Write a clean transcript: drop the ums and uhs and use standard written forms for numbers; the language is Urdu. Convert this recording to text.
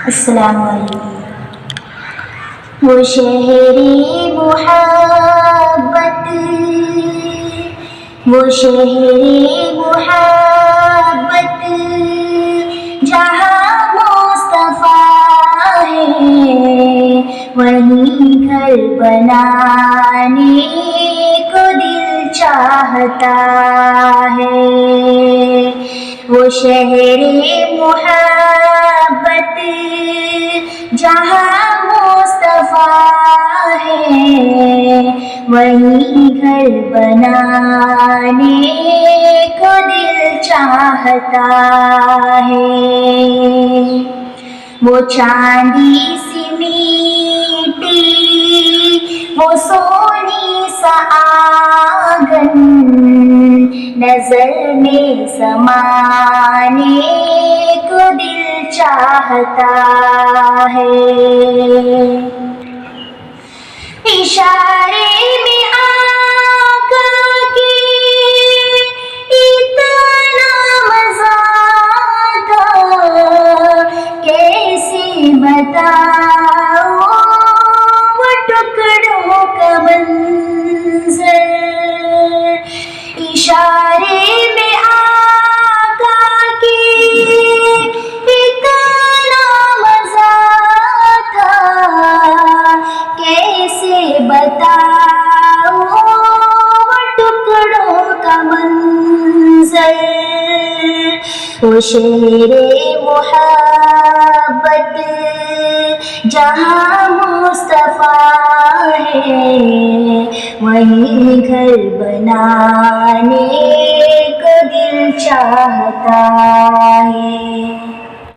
السلام علیکم۔ وہ شہری محبت، وہ شہری محبت جہاں مصطفیٰ ہے، وہیں گھر بنانے کو دل چاہتا ہے۔ وہ شہری محبت جہاں مصطفیٰ ہے، وہیں گھر بنانے کو دل چاہتا ہے۔ وہ چاندی سی میٹھی، وہ سونی سا آنگن، نظر میں سمانے کو دل چاہتا ہے۔ اشارے میں آقا کے اتنا مزہ تھا، کیسے بتاؤں وہ ٹکڑوں کا منظر۔ اشارے میں آقا کے اتنا مزہ تھا، کیسے بتاؤں وہ ٹکڑوں کا منظر۔ وہ شہر محبت جہاں مصطفیٰ ہے، وہیں گھر بنانے کو دل چاہتا ہے۔